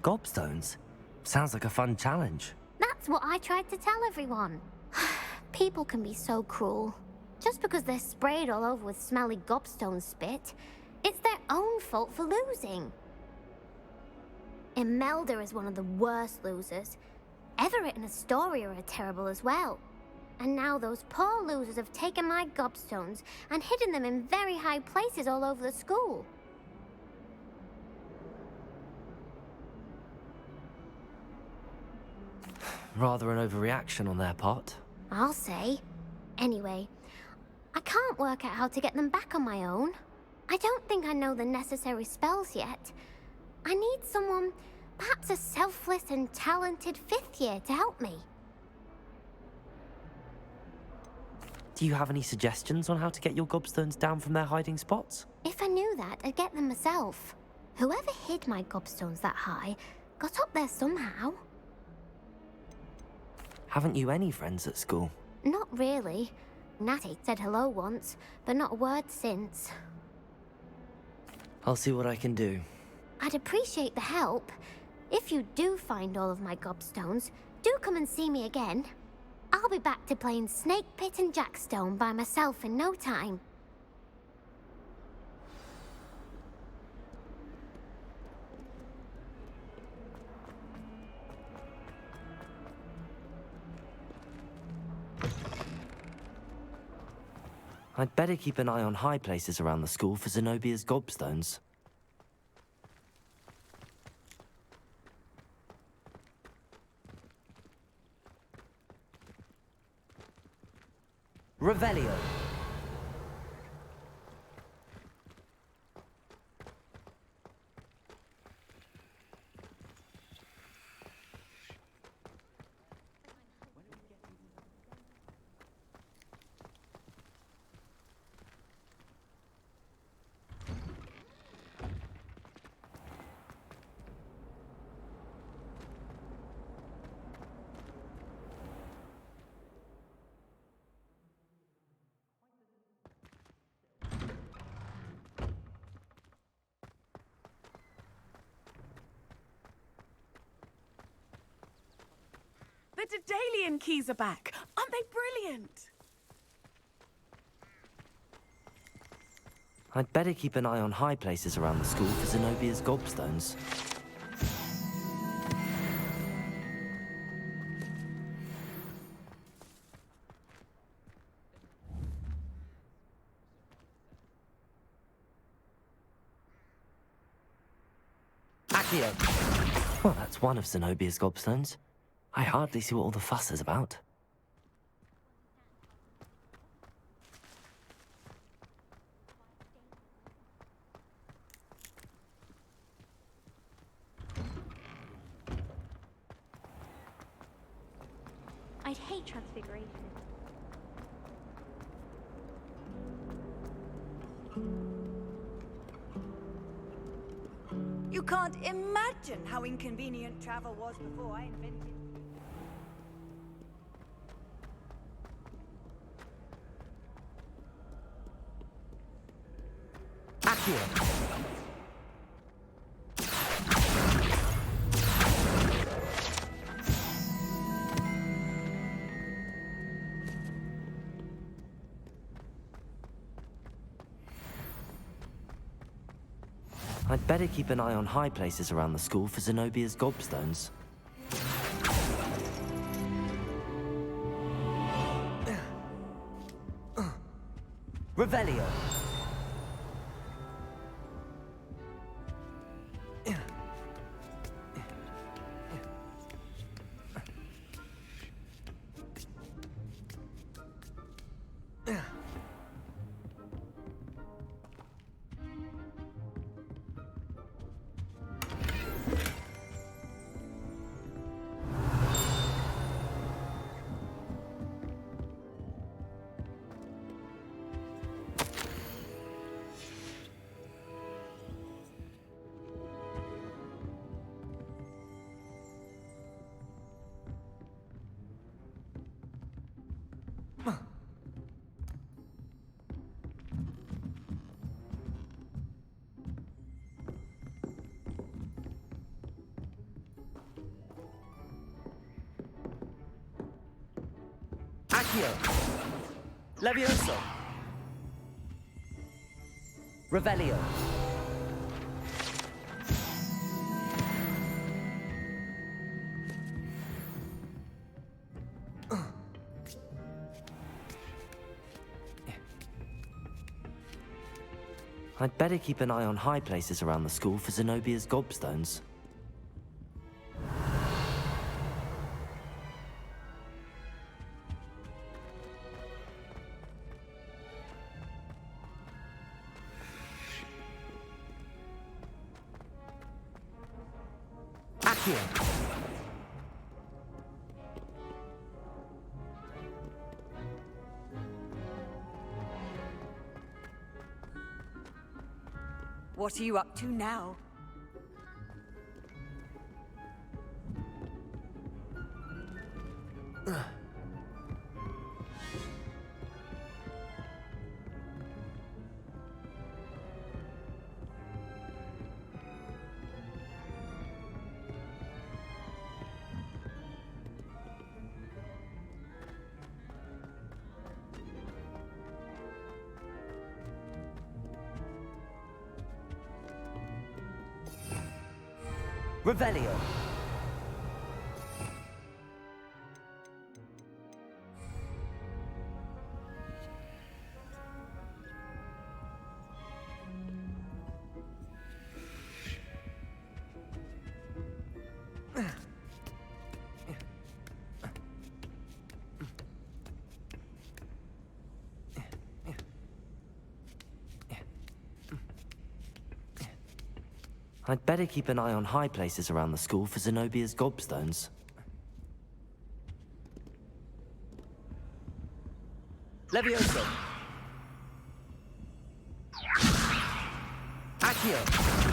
gobstones. Sounds like a fun challenge. That's what I tried to tell everyone. People can be so cruel. Just because they're sprayed all over with smelly gobstone spit, it's their own fault for losing. Imelda is one of the worst losers. Everett and Astoria are terrible as well. And now those poor losers have taken my gobstones and hidden them in very high places all over the school. Rather an overreaction on their part. I'll say. Anyway, I can't work out how to get them back on my own. I don't think I know the necessary spells yet. I need someone, perhaps a selfless and talented 5th year to help me. Do you have any suggestions on how to get your gobstones down from their hiding spots? If I knew that, I'd get them myself. Whoever hid my gobstones that high got up there somehow. Haven't you any friends at school? Not really. Natty said hello once, but not a word since. I'll see what I can do. I'd appreciate the help. If you do find all of my gobstones, do come and see me again. I'll be back to playing Snake Pit and Jackstone by myself in no time. I'd better keep an eye on high places around the school for Zenobia's gobstones. Revelio. The Daedalian keys are back. Aren't they brilliant? I'd better keep an eye on high places around the school for Zenobia's gobstones. Accio! Well, that's one of Zenobia's gobstones. I hardly see what all the fuss is about. I'd hate transfiguration. You can't imagine how inconvenient travel was before I invented... Accio! I'd better keep an eye on high places around the school for Zenobia's gobstones. Revelio! Accio! Levioso! Revelio! I'd better keep an eye on high places around the school for Zenobia's gobstones. Accio! What are you up to now? Revelio! I'd better keep an eye on high places around the school for Zenobia's gobstones. Levioso! Accio!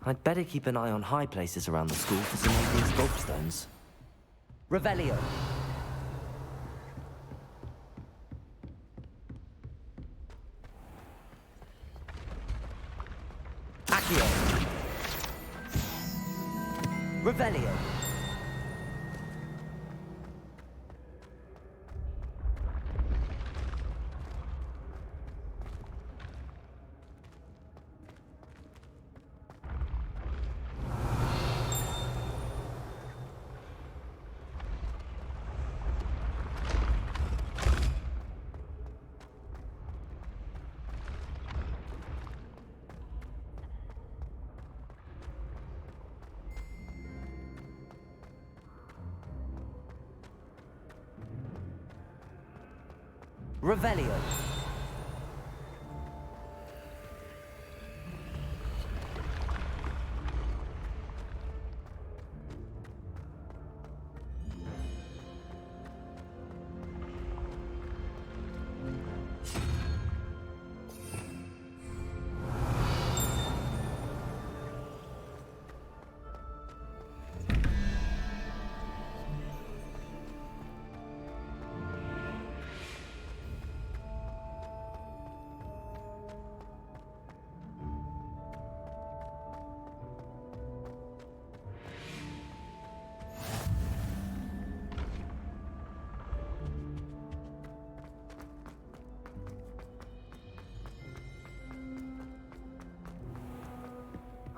I'd better keep an eye on high places around the school for Zenobia's gobstones. Revelio! Accio! Revelio! Revelio!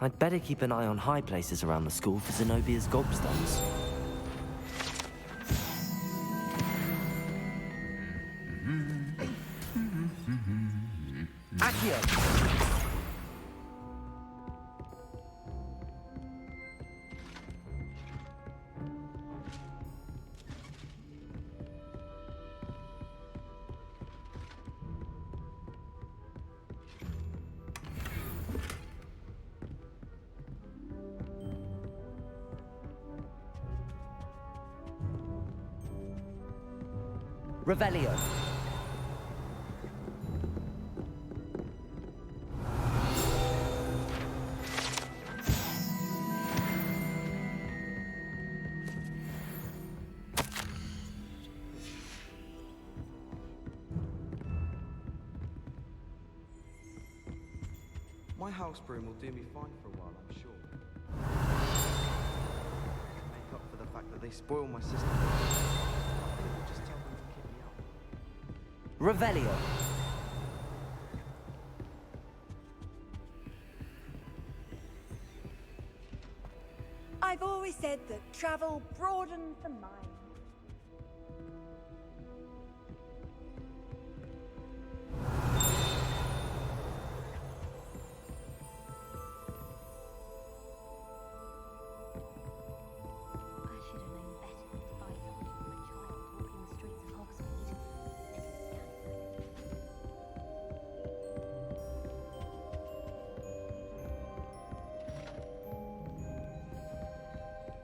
I'd better keep an eye on high places around the school for Zenobia's gobstones. Accio! Revelio. My house broom will do me fine for a while, I'm sure. Make up for the fact that they spoil my system. I think I'll just tell them to kick me out. Revelio. I've always said that travel broadens the mind. I should have known better than to buy something from a child walking the streets of Hogsmeade.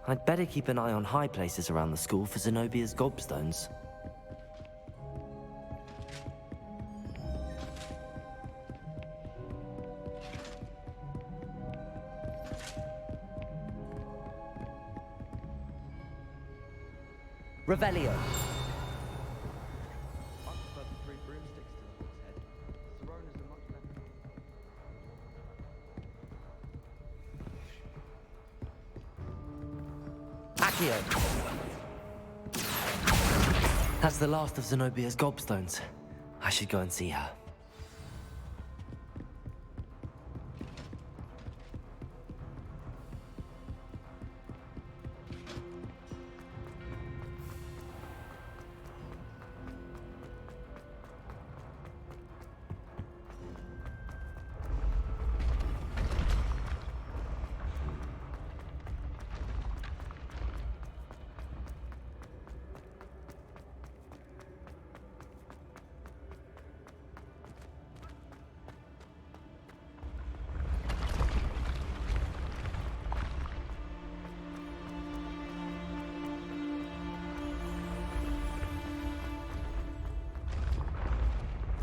I'd better keep an eye on high places around the school for Zenobia's gobstones. Revelio. I prefer the 3 broomsticks to the horse head. Sirona's are much better. Accio. That's the last of Zenobia's gobstones. I should go and see her.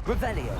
Revelio.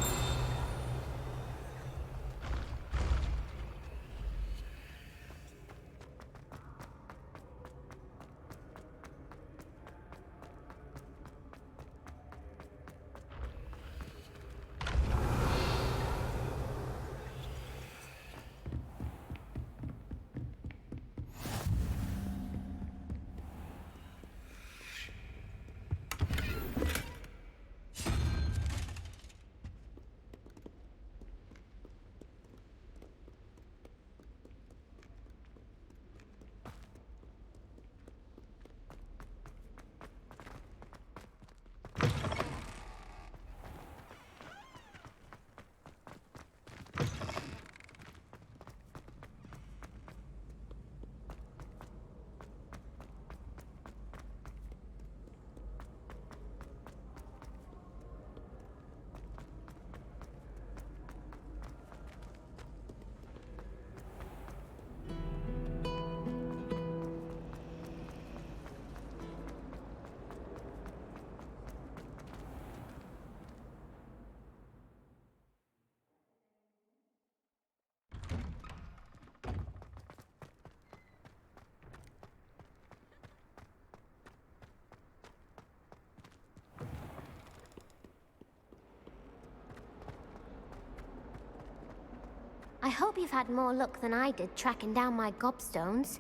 I hope you've had more luck than I did tracking down my gobstones.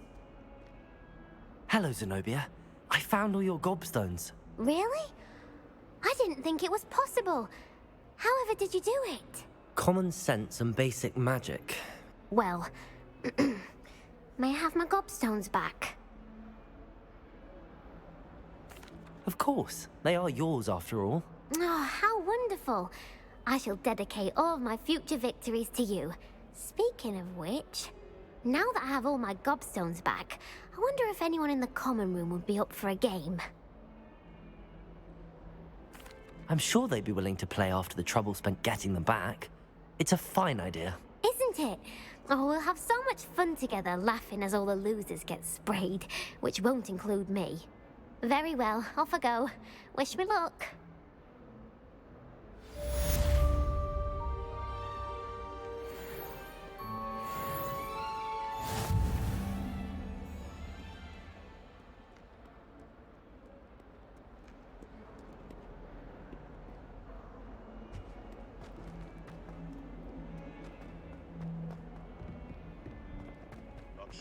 Hello, Zenobia. I found all your gobstones. Really? I didn't think it was possible. However did you do it? Common sense and basic magic. Well, may I have my gobstones back? Of course. They are yours after all. Oh, how wonderful. I shall dedicate all of my future victories to you. Speaking of which, now that I have all my gobstones back, I wonder if anyone in the common room would be up for a game. I'm sure they'd be willing to play after the trouble spent getting them back. It's a fine idea. Isn't it? Oh, we'll have so much fun together laughing as all the losers get sprayed, which won't include me. Very well, off I go. Wish me luck.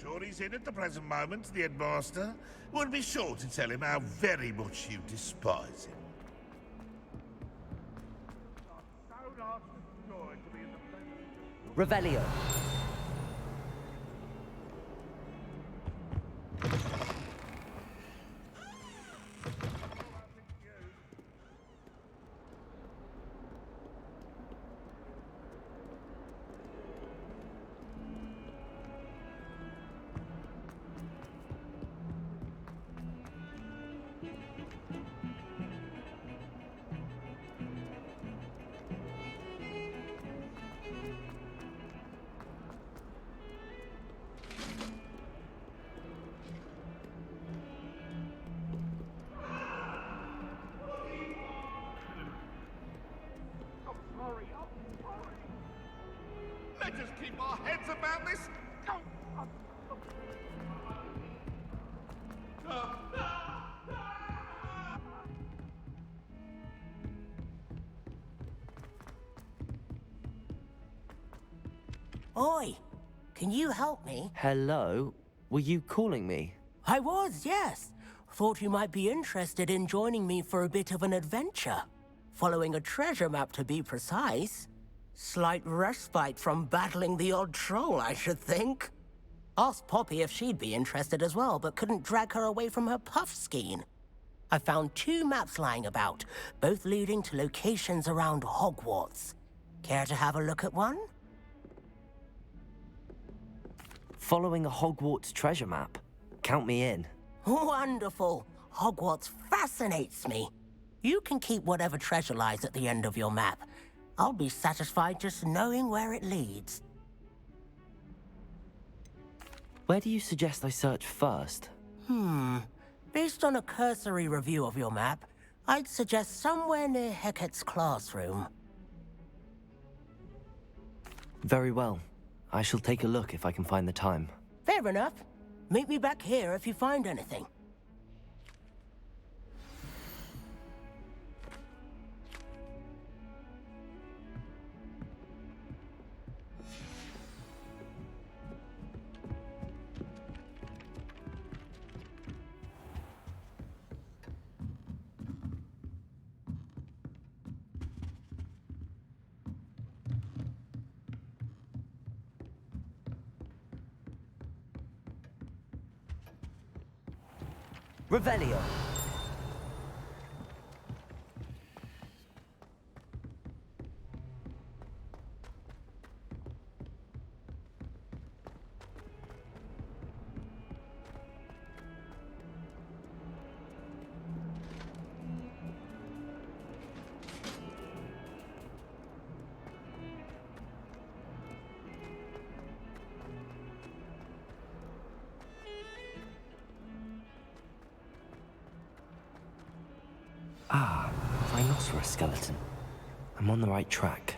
Sure he's in at the present moment, the headmaster. Would be sure to tell him how very much you despise him. Revelio. Let us keep our heads about this. Oi, can you help me? Hello? Were you calling me? I was, yes. Thought you might be interested in joining me for a bit of an adventure. Following a treasure map, to be precise. Slight respite from battling the odd troll, I should think. Asked Poppy if she'd be interested as well, but couldn't drag her away from her puff skein. I found 2 maps lying about, both leading to locations around Hogwarts. Care to have a look at one? Following a Hogwarts treasure map? Count me in. Wonderful. Hogwarts fascinates me. You can keep whatever treasure lies at the end of your map. I'll be satisfied just knowing where it leads. Where do you suggest I search first? Based on a cursory review of your map, I'd suggest somewhere near Hecat's classroom. Very well. I shall take a look if I can find the time. Fair enough. Meet me back here if you find anything. Revelio. Ah, rhinoceros skeleton. I'm on the right track.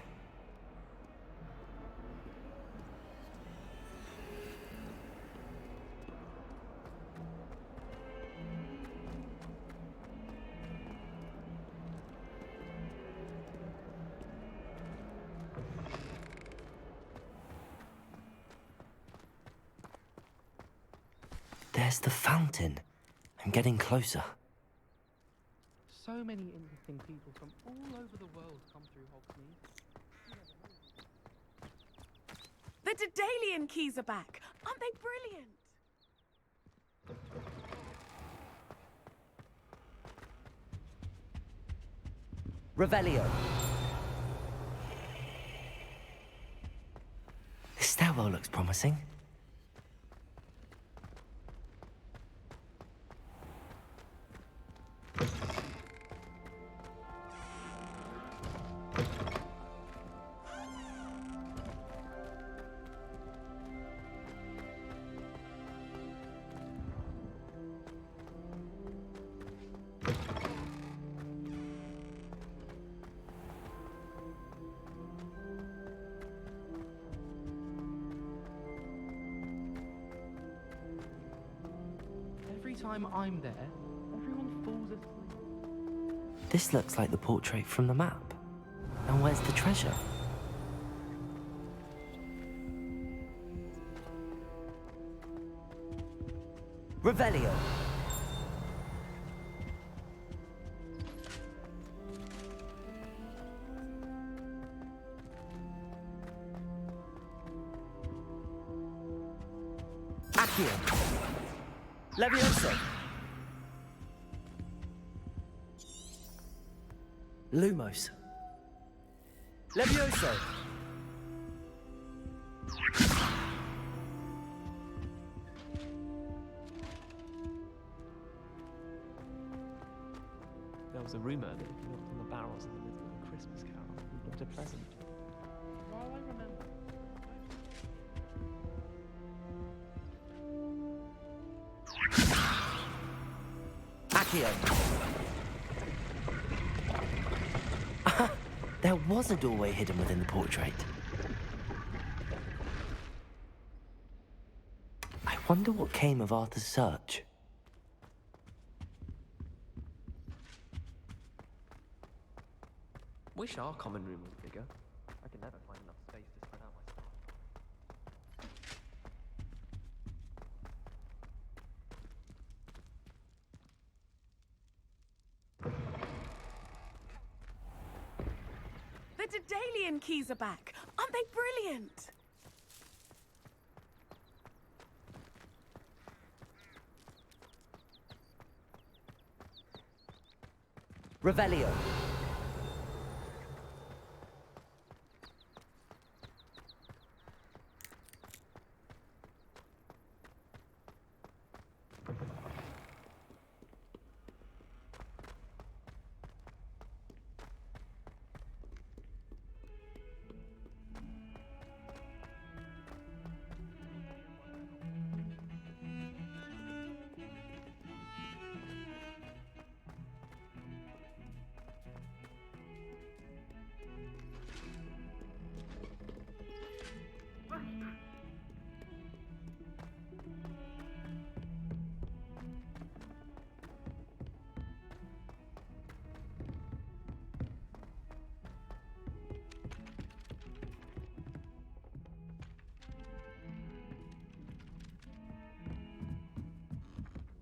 There's the fountain. I'm getting closer. So many interesting people from all over the world come through Hogsmeade. The Daedalian keys are back. Aren't they brilliant? Revelio. This stairwell looks promising. Every time I'm there, everyone falls asleep. This looks like the portrait from the map. And where's the treasure? Revelio. Accio. Levioso. Lumos. Levioso. There was a rumour that if you knocked on the barrels in the middle of a Christmas carol, you got a present. Oh, I remember. Accio. There was a doorway hidden within the portrait. I wonder what came of Arthur's search. Wish our common room was bigger. I could never find enough space to spread out my stuff. The Daedalian keys are back. Aren't they brilliant? Revelio.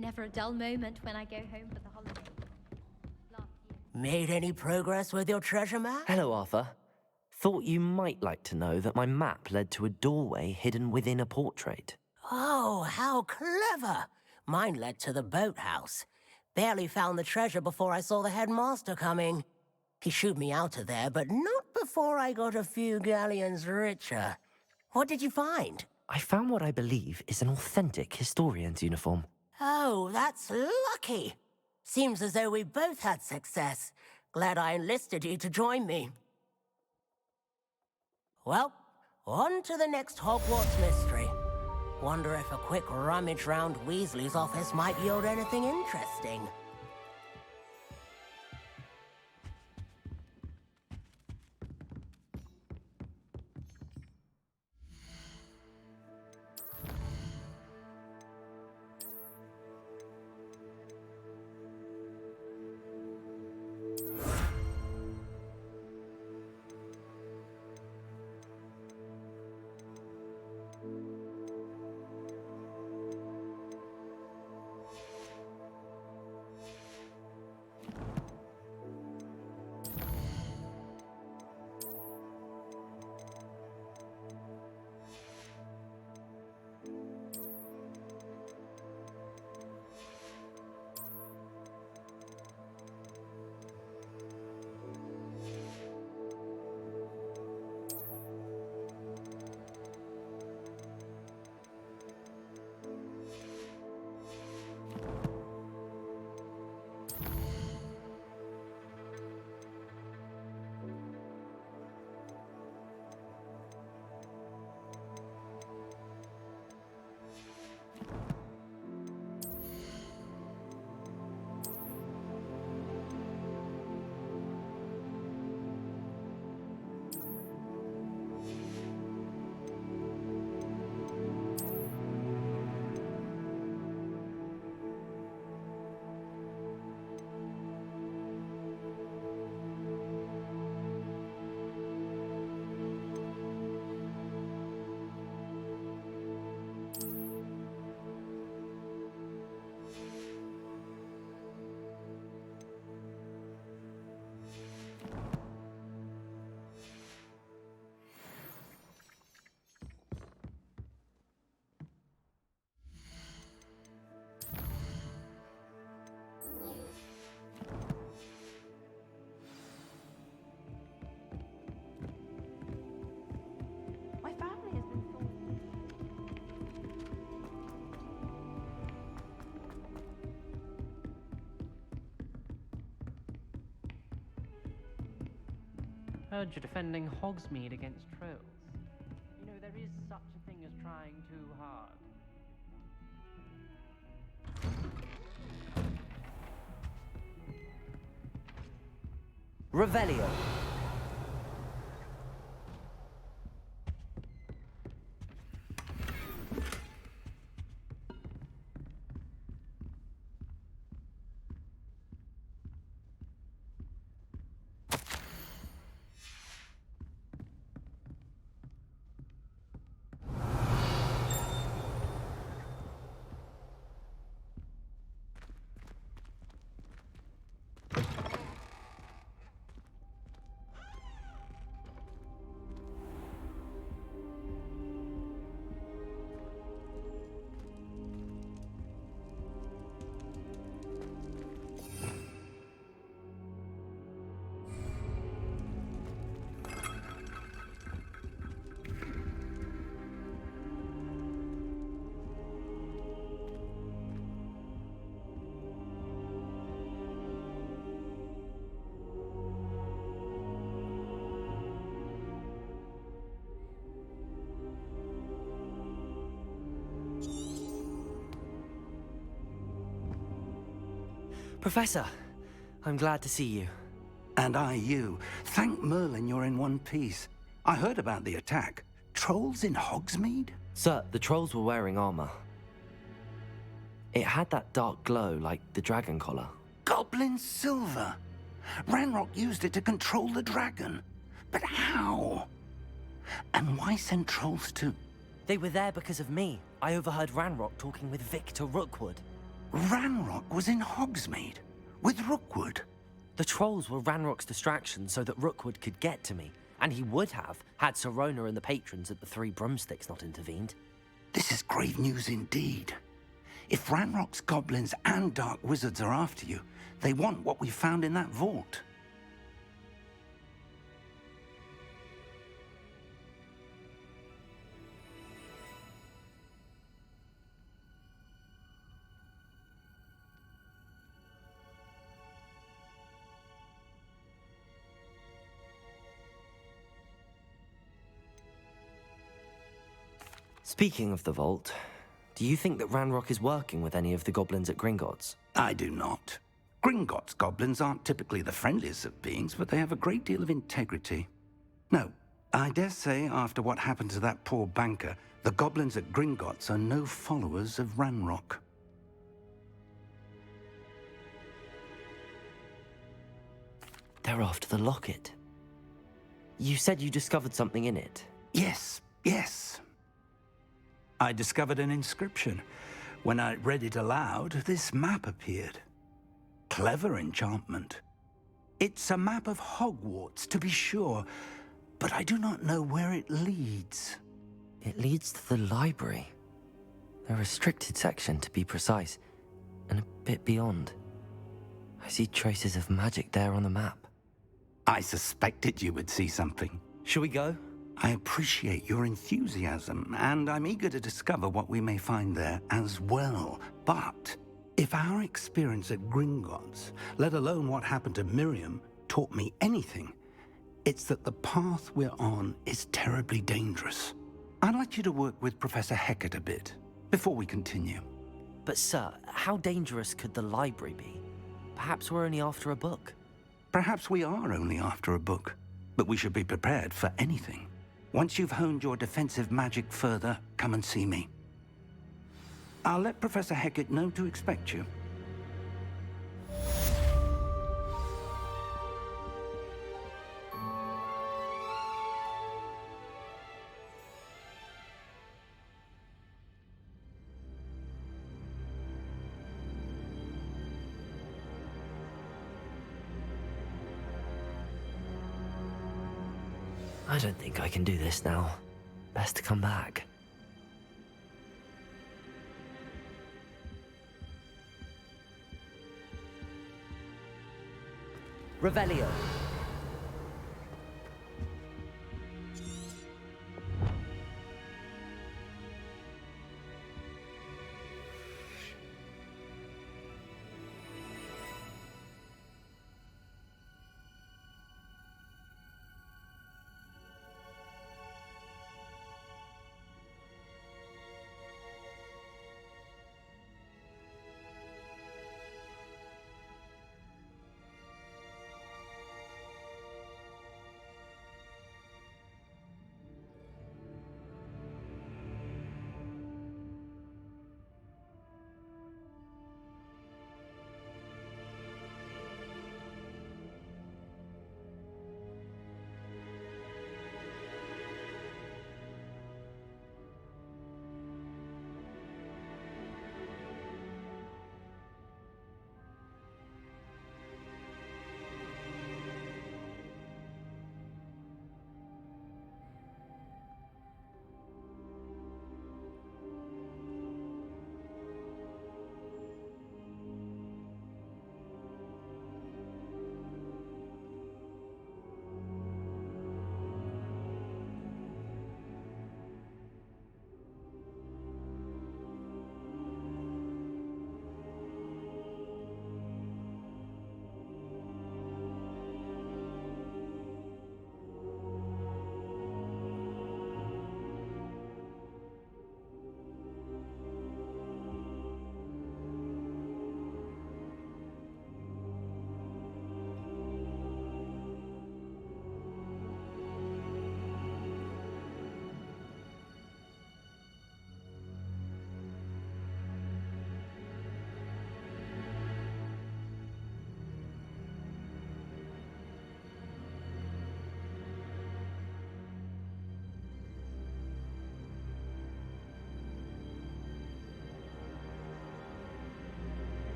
Never a dull moment when I go home for the holiday. Last year. Made any progress with your treasure map? Hello, Arthur. Thought you might like to know that my map led to a doorway hidden within a portrait. Oh, how clever! Mine led to the boathouse. Barely found the treasure before I saw the headmaster coming. He shooed me out of there, but not before I got a few galleons richer. What did you find? I found what I believe is an authentic historian's uniform. Oh, that's lucky. Seems as though we both had success. Glad I enlisted you to join me. Well, on to the next Hogwarts mystery. Wonder if a quick rummage round Weasley's office might yield anything interesting. Heard you're defending Hogsmeade against trolls. You know, there is such a thing as trying too hard. Revelio. Professor, I'm glad to see you. And I you. Thank Merlin you're in one piece. I heard about the attack. Trolls in Hogsmeade? Sir, the trolls were wearing armor. It had that dark glow like the dragon collar. Goblin silver. Ranrock used it to control the dragon. But how? And why send trolls too? They were there because of me. I overheard Ranrock talking with Victor Rookwood. Ranrock was in Hogsmeade? With Rookwood? The trolls were Ranrock's distraction so that Rookwood could get to me. And he would have, had Sirona and the patrons at the Three Broomsticks not intervened. This is grave news indeed. If Ranrock's goblins and dark wizards are after you, they want what we found in that vault. Speaking of the vault, do you think that Ranrock is working with any of the goblins at Gringotts? I do not. Gringotts goblins aren't typically the friendliest of beings, but they have a great deal of integrity. No, I dare say after what happened to that poor banker, the goblins at Gringotts are no followers of Ranrock. They're after the locket. You said you discovered something in it. Yes. I discovered an inscription. When I read it aloud, this map appeared. Clever enchantment. It's a map of Hogwarts, to be sure, but I do not know where it leads. It leads to the library. A restricted section, to be precise, and a bit beyond. I see traces of magic there on the map. I suspected you would see something. Shall we go? I appreciate your enthusiasm, and I'm eager to discover what we may find there as well. But if our experience at Gringotts, let alone what happened to Miriam, taught me anything, it's that the path we're on is terribly dangerous. I'd like you to work with Professor Hecat a bit before we continue. But sir, how dangerous could the library be? Perhaps we're only after a book. Perhaps we are only after a book, but we should be prepared for anything. Once you've honed your defensive magic further, come and see me. I'll let Professor Hecat know to expect you. I don't think I can do this now. Best to come back. Revelio.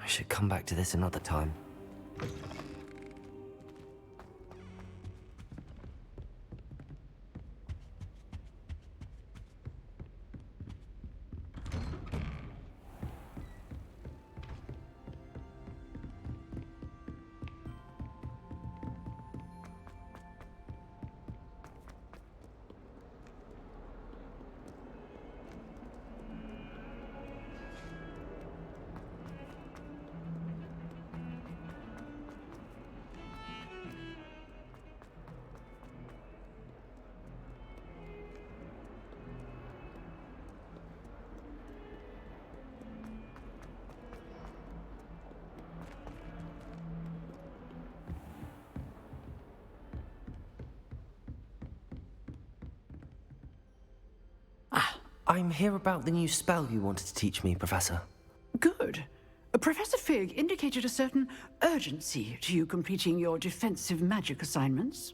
should come back to this another time. I'm here about the new spell you wanted to teach me, Professor. Good. Professor Fig indicated a certain urgency to you completing your defensive magic assignments.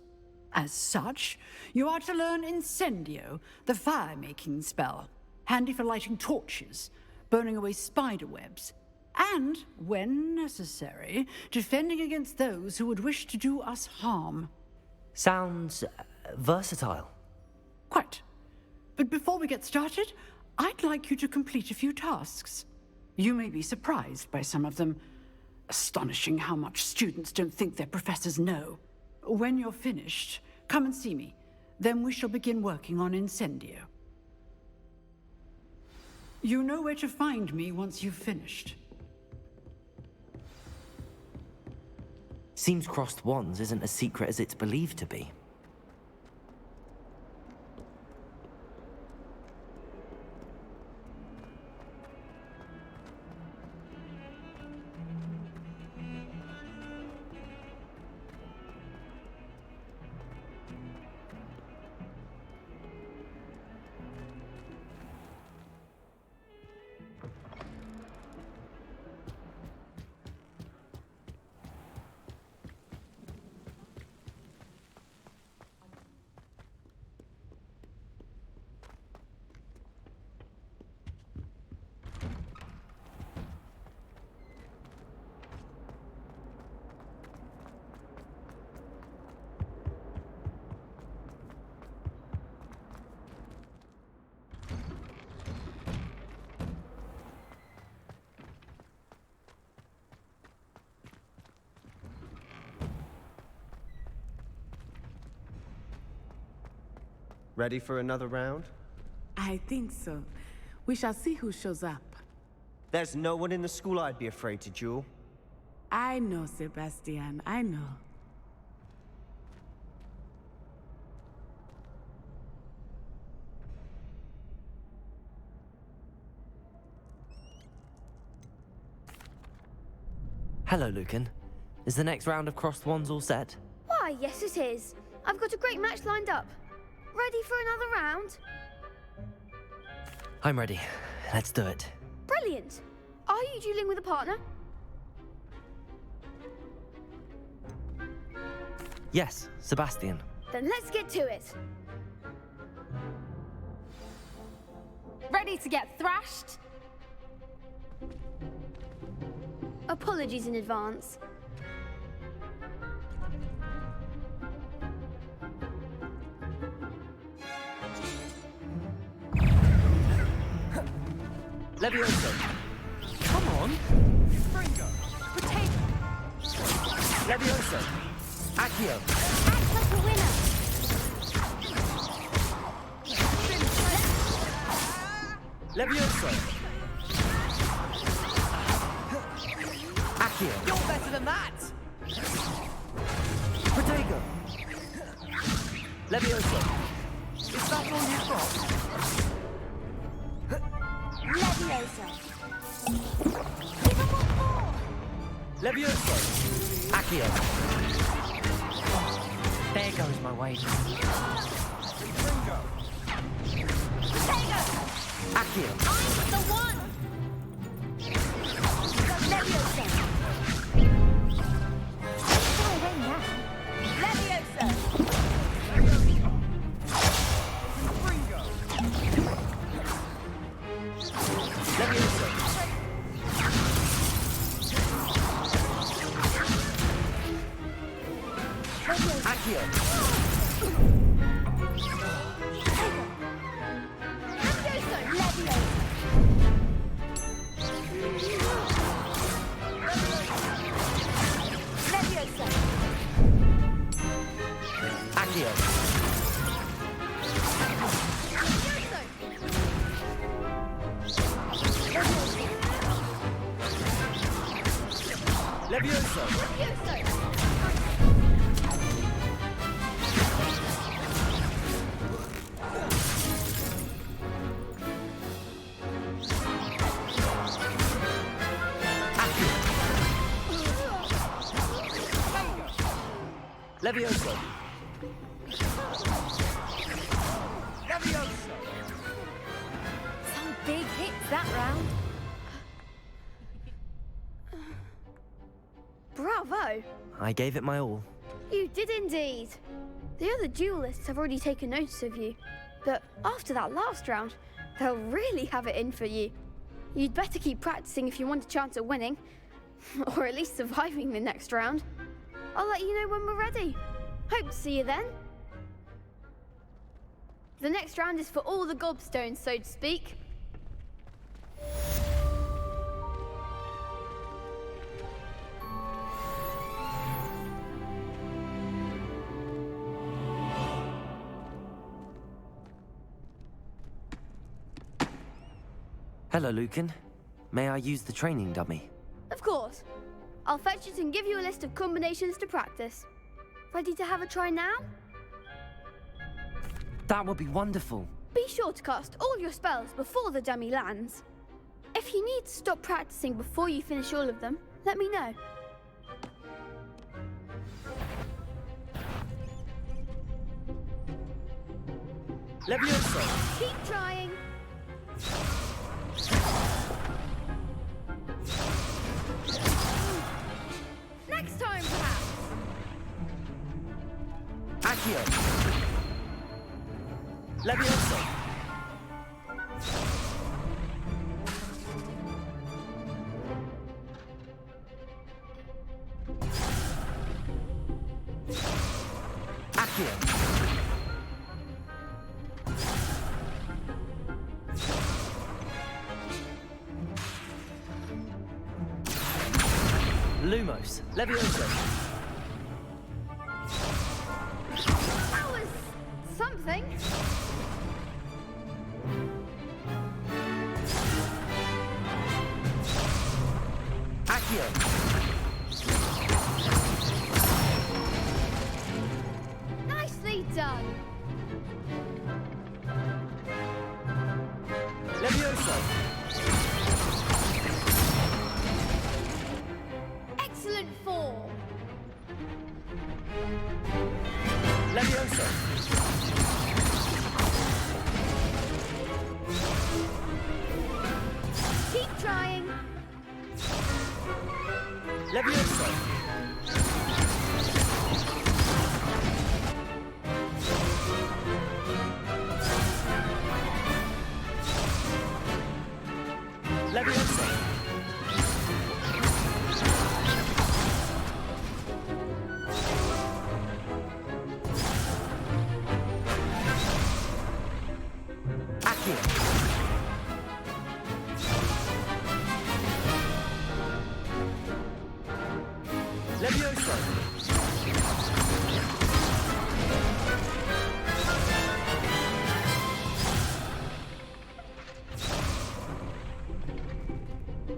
As such, you are to learn Incendio, the fire-making spell, handy for lighting torches, burning away spider webs, and, when necessary, defending against those who would wish to do us harm. Sounds versatile. Quite. But before we get started, I'd like you to complete a few tasks. You may be surprised by some of them. Astonishing how much students don't think their professors know. When you're finished, come and see me. Then we shall begin working on Incendio. You know where to find me once you've finished. Seems crossed wands isn't as secret as it's believed to be. Ready for another round? I think so. We shall see who shows up. There's no one in the school I'd be afraid to duel. I know, Sebastian, I know. Hello, Lucan. Is the next round of crossed wands all set? Why, yes it is. I've got a great match lined up. Ready for another round? I'm ready. Let's do it. Brilliant. Are you dueling with a partner? Yes, Sebastian. Then let's get to it. Ready to get thrashed? Apologies in advance. Levioso! Come on. Fringo. Potato. Levioso! Accio! Act like a winner. Levioso! Accio! You're better than that. Protego! Levioso! Is that all you've got? Levioso. Levioso! Accio! There goes my wages. Accio! I'm the one. Levioso. Go away now. Levioso. Levioso! Accio! Accio! Levioso! Levioso! Some big hits that round. Bravo! I gave it my all. You did indeed. The other duelists have already taken notice of you, but after that last round, they'll really have it in for you. You'd better keep practicing if you want a chance at winning, or at least surviving the next round. I'll let you know when we're ready. Hope to see you then. The next round is for all the gobstones, so to speak. Hello, Lucan. May I use the training dummy? Of course. I'll fetch it and give you a list of combinations to practice. Ready to have a try now? That would be wonderful. Be sure to cast all your spells before the dummy lands. If you need to stop practicing before you finish all of them, let me know. Levioso! Keep trying. Next time, perhaps. Accio! Levioso! Accio! Lumos! Levioso! That was something. Accio! Nicely done. Levioso! Excellent form. Levioso! Keep trying. Levioso! Levioso! Accio! Levioso!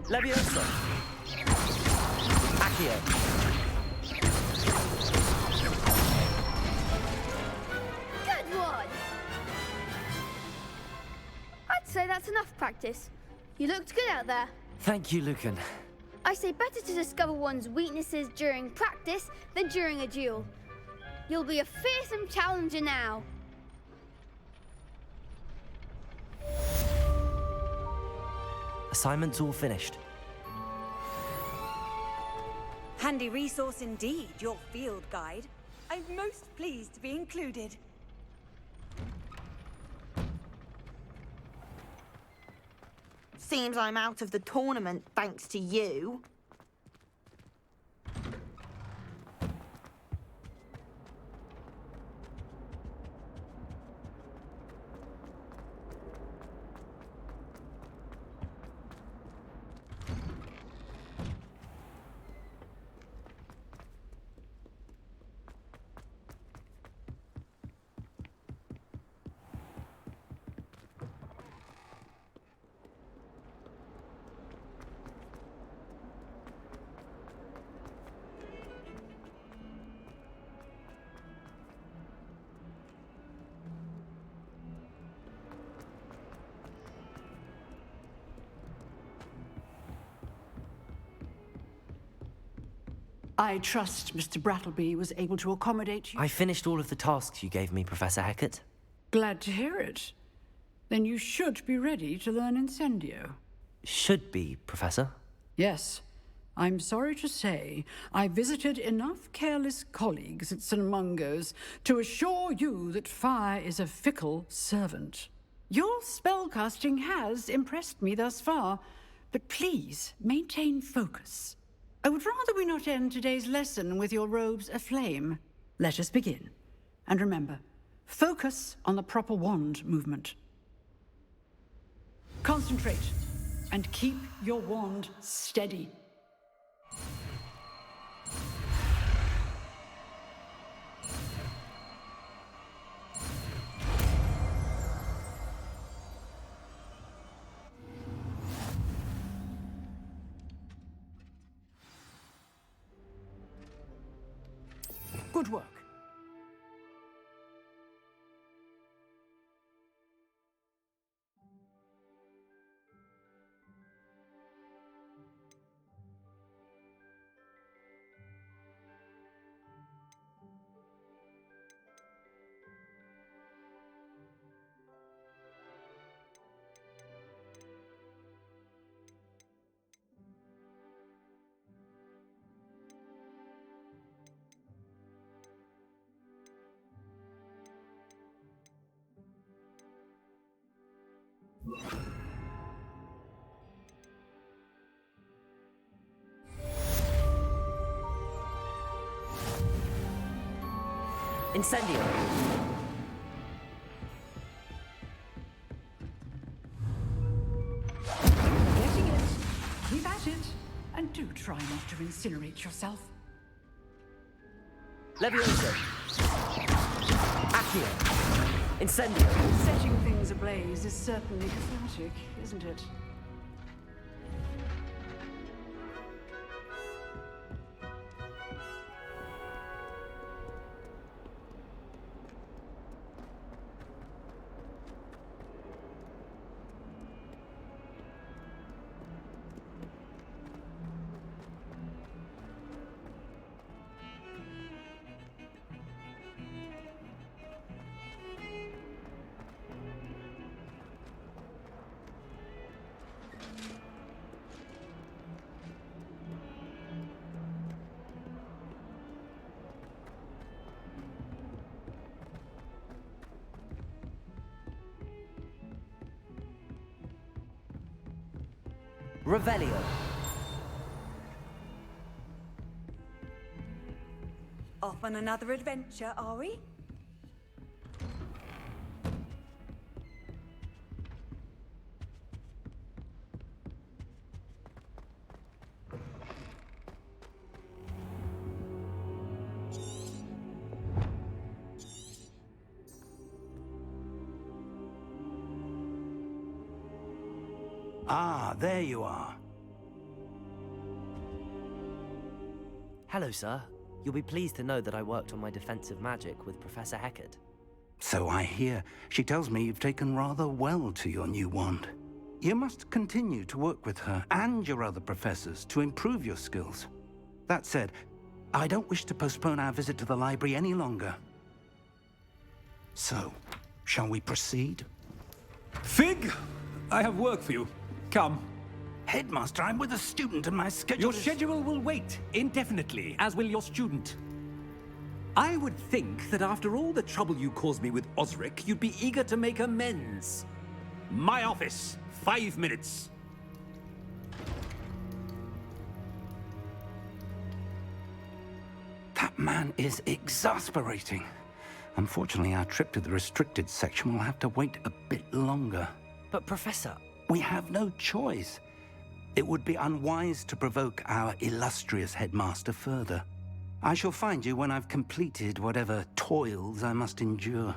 Levioso! Accio! Good one. I'd say that's enough practice. You looked good out there. Thank you, Lucan. I say better to discover one's weaknesses during practice than during a duel. You'll be a fearsome challenger now. Assignment's all finished. Handy resource indeed, your field guide. I'm most pleased to be included. Seems I'm out of the tournament thanks to you. I trust Mr. Brattleby was able to accommodate you. I finished all of the tasks you gave me, Professor Hecat. Glad to hear it. Then you should be ready to learn Incendio. Should be, Professor. Yes. I'm sorry to say, I visited enough careless colleagues at St. Mungo's to assure you that fire is a fickle servant. Your spellcasting has impressed me thus far, but please maintain focus. I would rather we not end today's lesson with your robes aflame. Let us begin. And remember, focus on the proper wand movement. Concentrate, and keep your wand steady. Good work. Incendio! Getting it. Keep at it. And do try not to incinerate yourself. Levioso! Accio! Incendio! Setting things ablaze is certainly cathartic, isn't it? Revelio. Off on another adventure, are we? Ah, there you are. Hello, sir. You'll be pleased to know that I worked on my defensive magic with Professor Hecat. So I hear. She tells me you've taken rather well to your new wand. You must continue to work with her and your other professors to improve your skills. That said, I don't wish to postpone our visit to the library any longer. So, shall we proceed? Fig, I have work for you. Come. Headmaster, I'm with a student and my schedule Your schedule will wait indefinitely, as will your student. I would think that after all the trouble you caused me with Osric, you'd be eager to make amends. My office, 5 minutes. That man is exasperating. Unfortunately, our trip to the restricted section will have to wait a bit longer. But Professor... We have no choice. It would be unwise to provoke our illustrious headmaster further. I shall find you when I've completed whatever toils I must endure.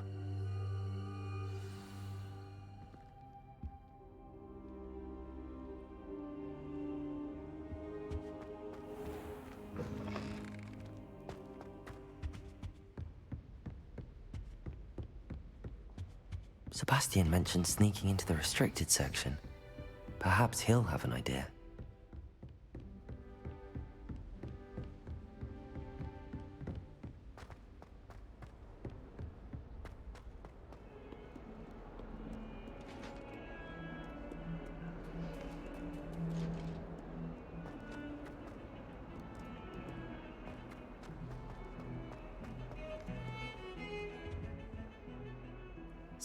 Sebastian mentioned sneaking into the restricted section. Perhaps he'll have an idea.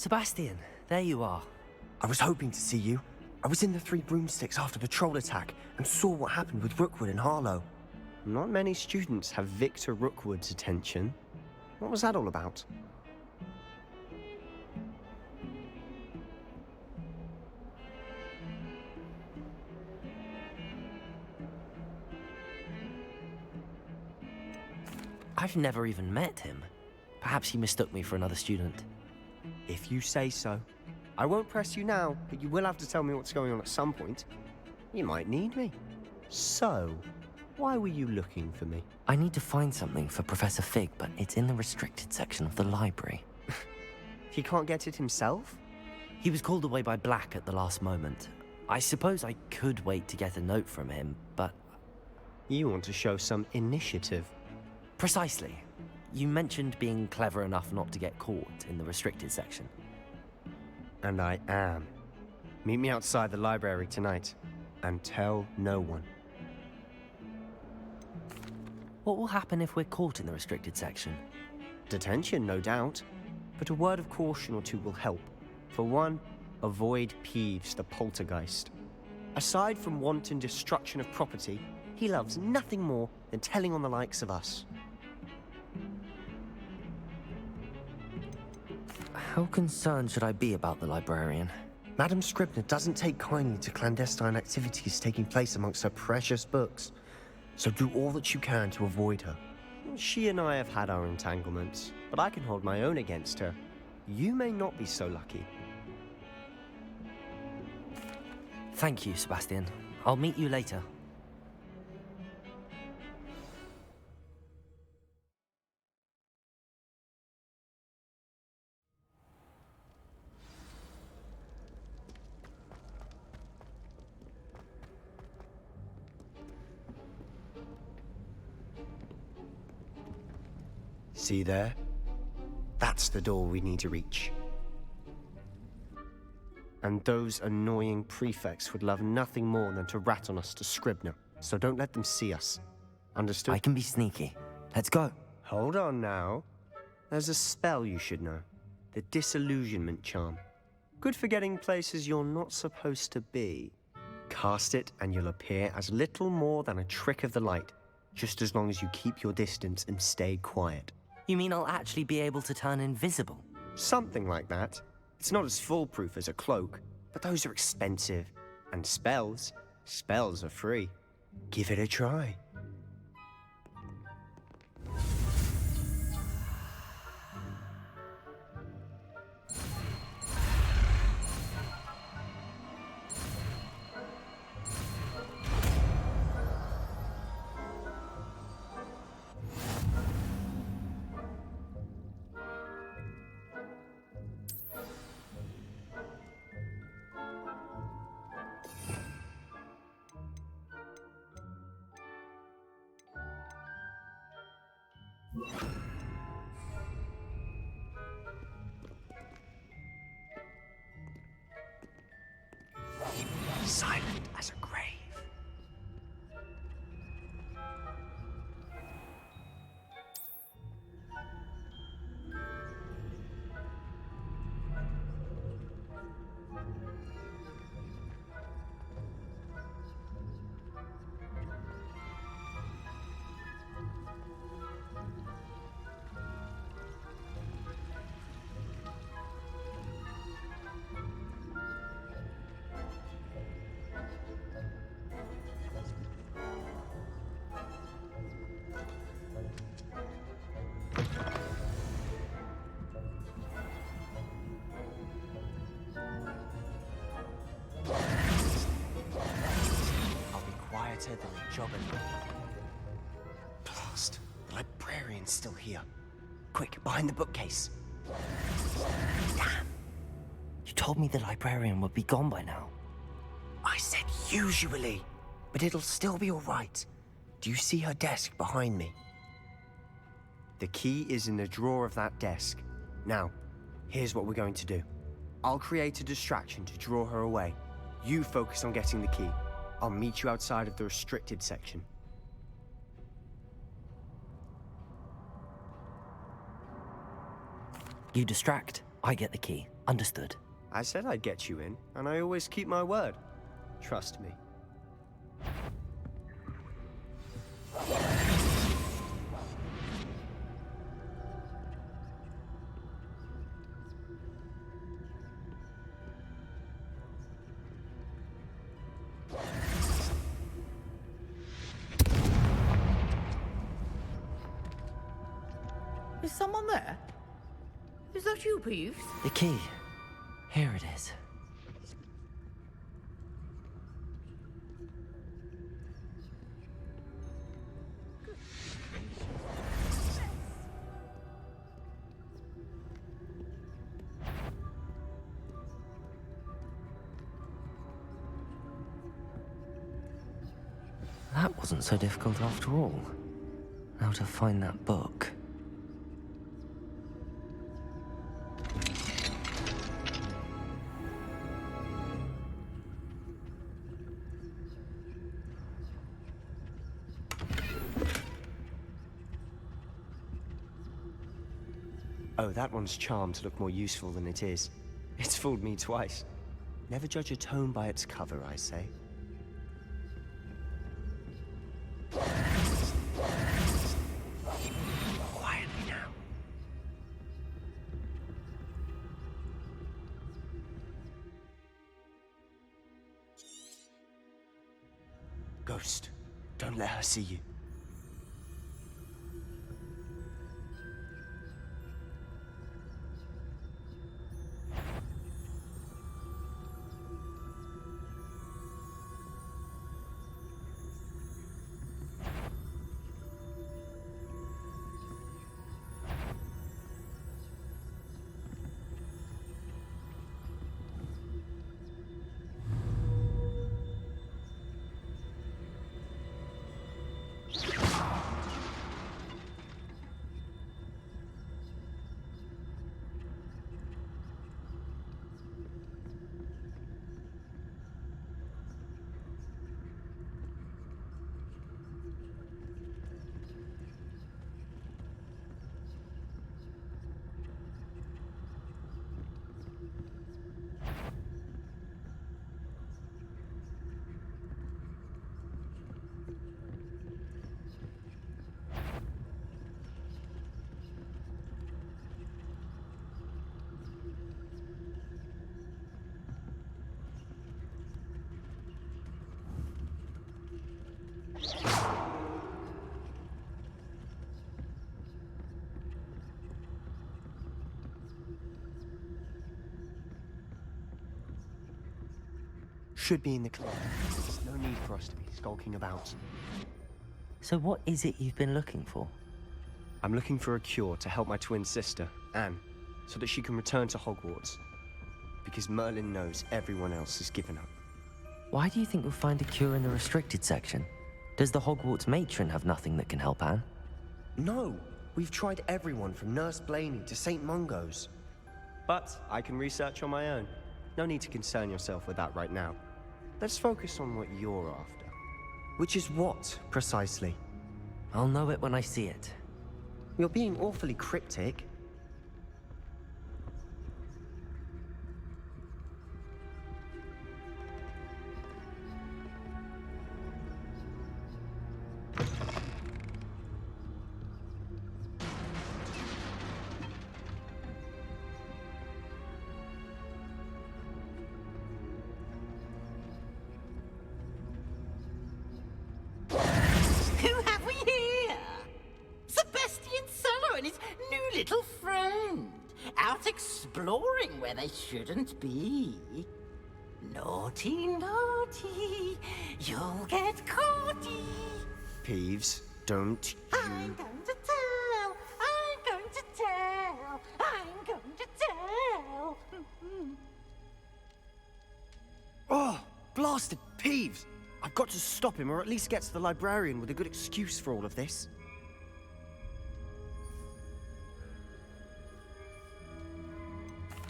Sebastian, there you are. I was hoping to see you. I was in the Three Broomsticks after patrol attack and saw what happened with Rookwood and Harlow. Not many students have Victor Rookwood's attention. What was that all about? I've never even met him. Perhaps he mistook me for another student. If you say so. I won't press you now, but you will have to tell me what's going on at some point. You might need me. So, why were you looking for me? I need to find something for Professor Fig, but it's in the restricted section of the library. He can't get it himself? He was called away by Black at the last moment. I suppose I could wait to get a note from him, but... You want to show some initiative. Precisely. You mentioned being clever enough not to get caught in the restricted section. And I am. Meet me outside the library tonight, and tell no one. What will happen if we're caught in the restricted section? Detention, no doubt. But a word of caution or two will help. For one, avoid Peeves, the poltergeist. Aside from wanton destruction of property, he loves nothing more than telling on the likes of us. How concerned should I be about the librarian? Madam Scribner doesn't take kindly to clandestine activities taking place amongst her precious books. So do all that you can to avoid her. She and I have had our entanglements, but I can hold my own against her. You may not be so lucky. Thank you, Sebastian. I'll meet you later. See there? That's the door we need to reach. And those annoying prefects would love nothing more than to rat on us to Scribner, so don't let them see us. Understood? I can be sneaky. Let's go. Hold on now. There's a spell you should know. The Disillusionment Charm. Good for getting places you're not supposed to be. Cast it and you'll appear as little more than a trick of the light, just as long as you keep your distance and stay quiet. You mean I'll actually be able to turn invisible? Something like that. It's not as foolproof as a cloak, but those are expensive. And spells are free. Give it a try. Silent as a grave. Than a job anymore. Blast. The librarian's still here. Quick, behind the bookcase. Damn. You told me the librarian would be gone by now. I said usually, but it'll still be all right. Do you see her desk behind me? The key is in the drawer of that desk. Now, here's what we're going to do. I'll create a distraction to draw her away. You focus on getting the key. I'll meet you outside of the restricted section. You distract, I get the key. Understood. I said I'd get you in, and I always keep my word. Trust me. Is someone there? Is that you, Peeves? The key. Here it is. That wasn't so difficult after all. Now to find that book. Oh, that one's charmed to look more useful than it is. It's fooled me twice. Never judge a tome by its cover, I say. Quietly now. Ghost, don't let her see you. Should be in the club. There's no need for us to be skulking about. So what is it you've been looking for? I'm looking for a cure to help my twin sister, Anne, so that she can return to Hogwarts. Because Merlin knows everyone else has given up. Why do you think you'll find a cure in the restricted section? Does the Hogwarts matron have nothing that can help Anne? No! We've tried everyone from Nurse Blaney to St. Mungo's. But I can research on my own. No need to concern yourself with that right now. Let's focus on what you're after. Which is what, precisely? I'll know it when I see it. You're being awfully cryptic. Who have we here? Sebastian Sallow and his new little friend. Out exploring where they shouldn't be. Naughty, naughty. You'll get caughty. Peeves, don't I'm going to tell. I'm going to tell. I'm going to tell. Oh, blasted Peeves! I've got to stop him, or at least get to the librarian with a good excuse for all of this.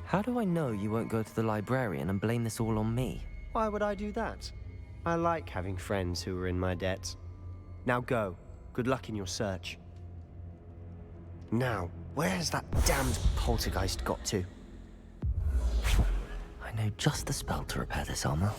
How do I know you won't go to the librarian and blame this all on me? Why would I do that? I like having friends who are in my debt. Now go. Good luck in your search. Now, where has that damned poltergeist got to? I know just the spell to repair this armor.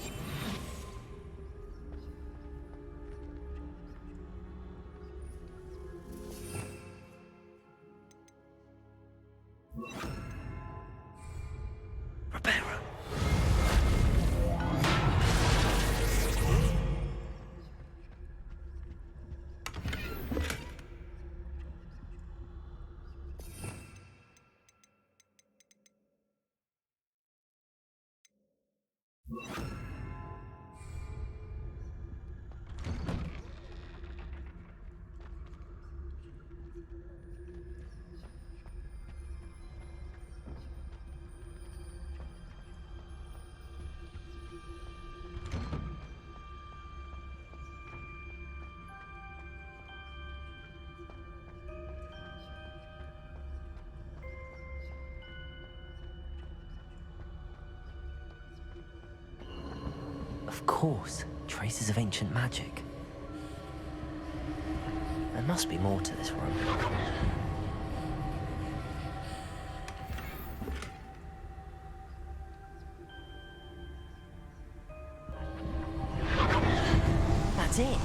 Of course, traces of ancient magic. There must be more to this room. That's it.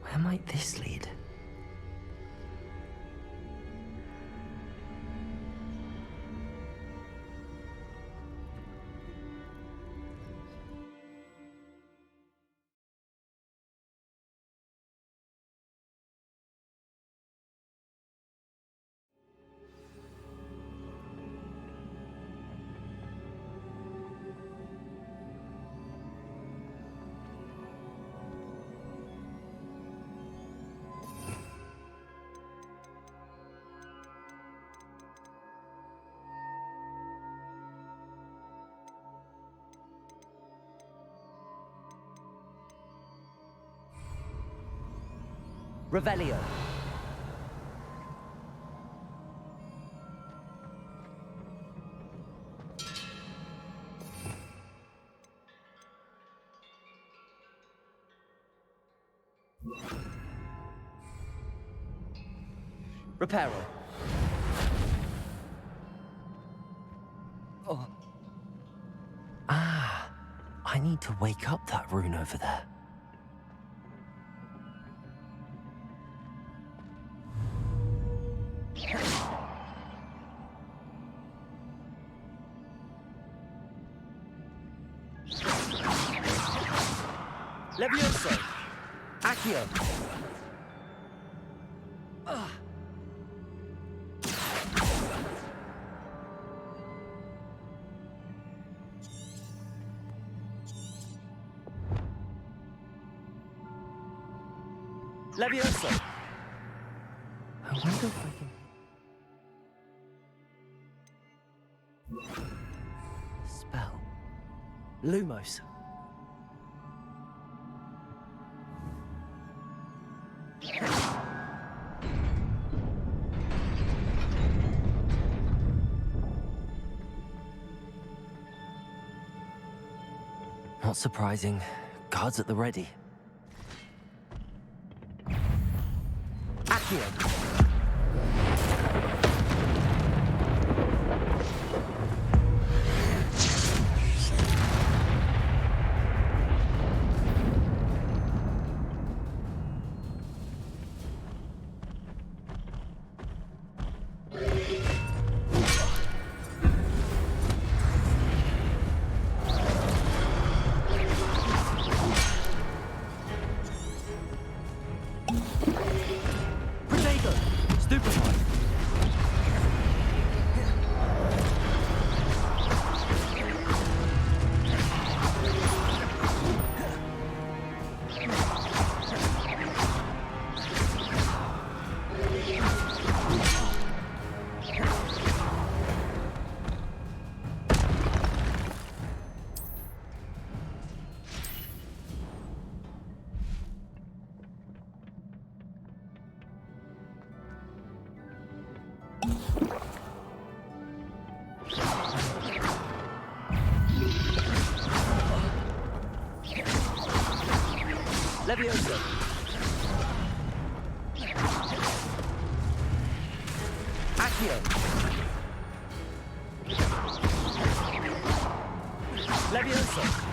Where might this lead? Revelio. Reparo. Oh. Ah, I need to wake up that rune over there. Levioso! Accio! Levioso! I wonder if I can... Spell. Lumos. Not surprising. Guards at the ready. Accio! Stupefy! Leviosa! Accio! Leviosa!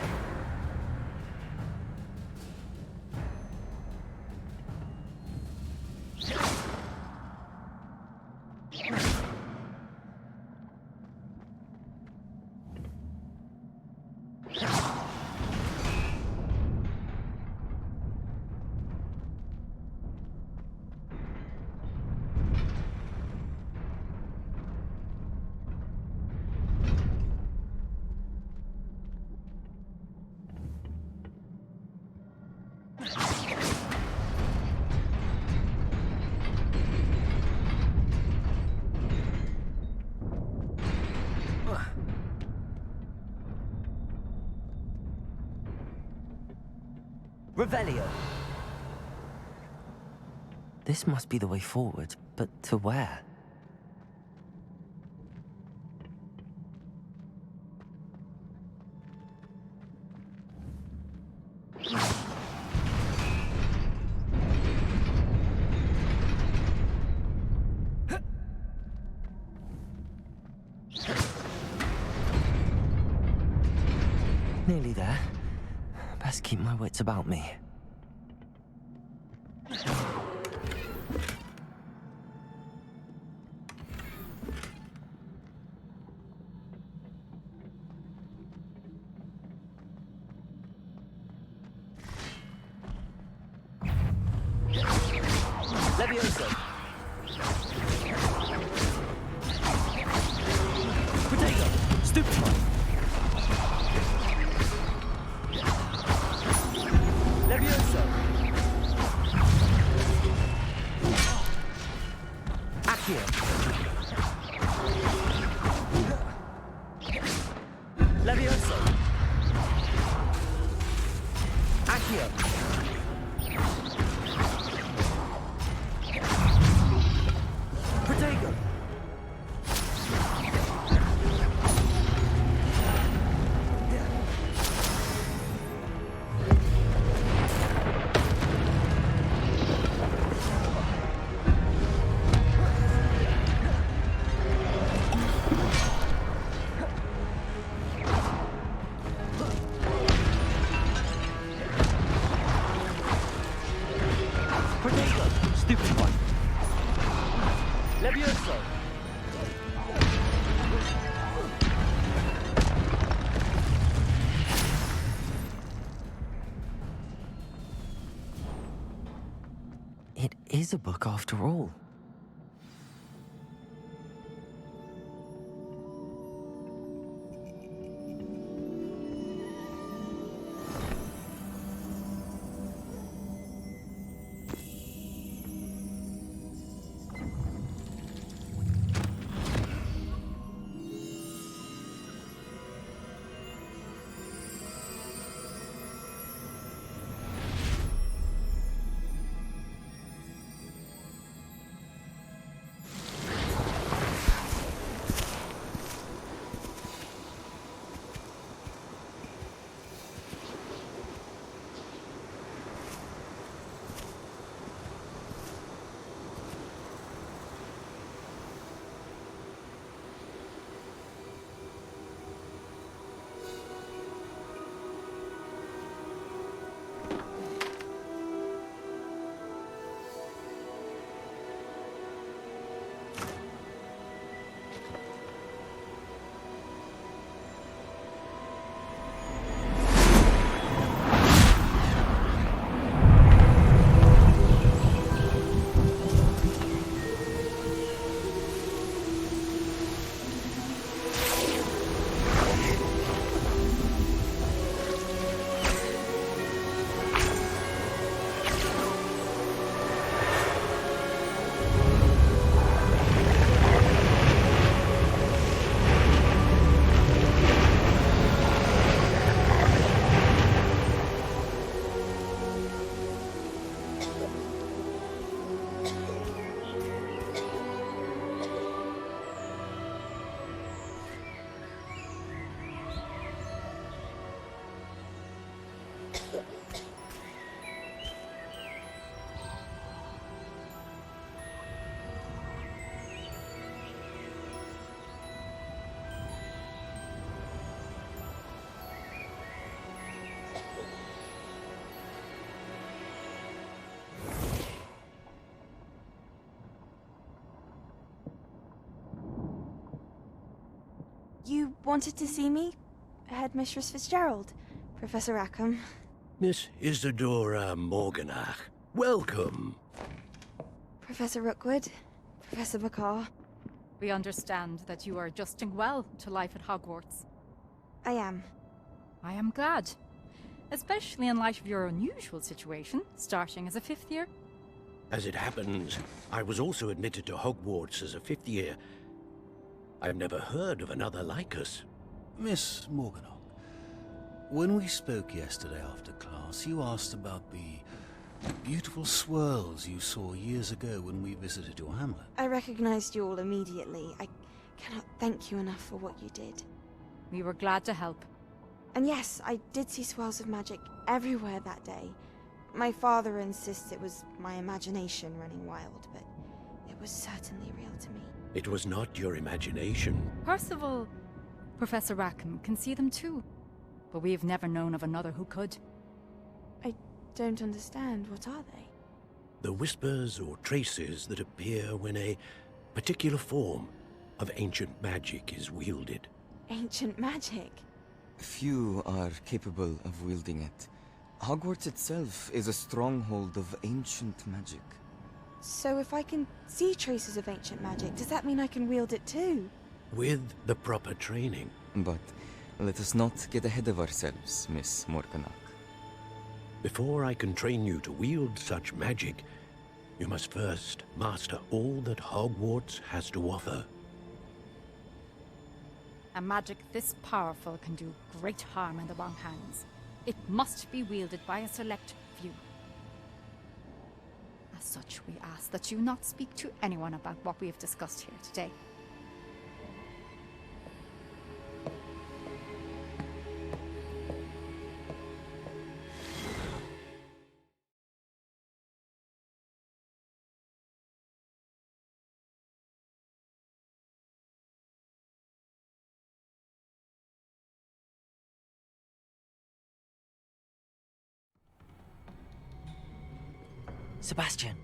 Revelio. This must be the way forward, but to where? Nearly there. Best keep my wits about me. Leviosa! Potato! Stupefy! Leviosa! Accio! Leviosa! Accio! Protego! Protego! Stupid one! Levioso! It is a book after all. You wanted to see me? Headmistress Fitzgerald, Professor Rackham. Miss Isadora Morganach, welcome. Professor Rookwood, Professor McCaw. We understand that you are adjusting well to life at Hogwarts. I am. I am glad. Especially in light of your unusual situation, starting as a 5th year. As it happens, I was also admitted to Hogwarts as a 5th year. I've never heard of another like us. Miss Morganach, when we spoke yesterday after class, you asked about the beautiful swirls you saw years ago when we visited your hamlet. I recognized you all immediately. I cannot thank you enough for what you did. We were glad to help. And yes, I did see swirls of magic everywhere that day. My father insists it was my imagination running wild, but it was certainly real to me. It was not your imagination. Percival, Professor Rackham can see them too. But we've never known of another who could. I don't understand. What are they? The whispers or traces that appear when a particular form of ancient magic is wielded. Ancient magic? Few are capable of wielding it. Hogwarts itself is a stronghold of ancient magic. So if I can see traces of ancient magic, does that mean I can wield it too? With the proper training. But let us not get ahead of ourselves, Miss Morganach. Before I can train you to wield such magic, you must first master all that Hogwarts has to offer. A magic this powerful can do great harm in the wrong hands. It must be wielded by a select few. As such, we ask that you not speak to anyone about what we have discussed here today. Sebastian.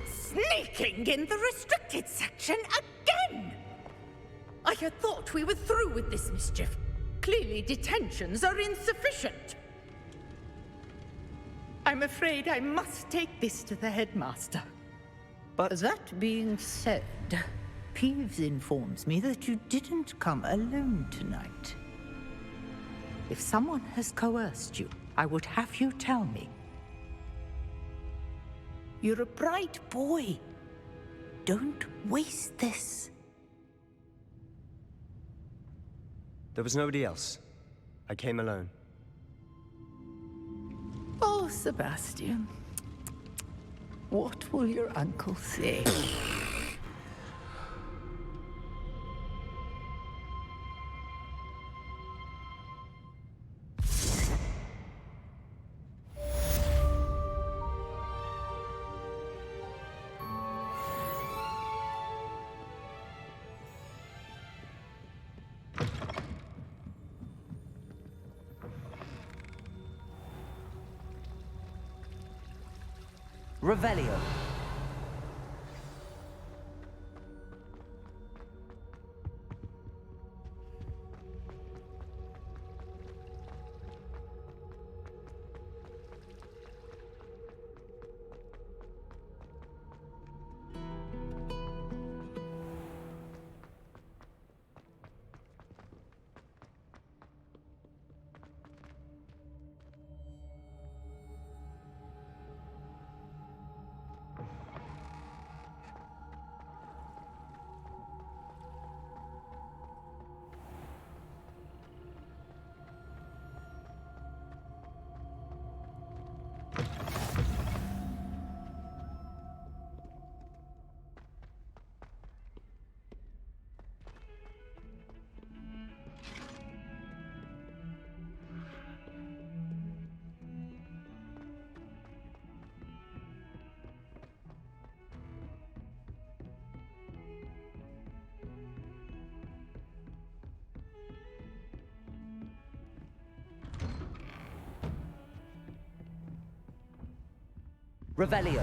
Sneaking in the restricted section again! I had thought we were through with this mischief. Clearly detentions are insufficient. I'm afraid I must take this to the headmaster. But that being said, Peeves informs me that you didn't come alone tonight. If someone has coerced you, I would have you tell me. You're a bright boy. Don't waste this. There was nobody else. I came alone. Oh, Sebastian. What will your uncle say? Revelio. Revelio.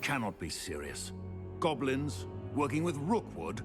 cannot be serious. Goblins, working with Rookwood?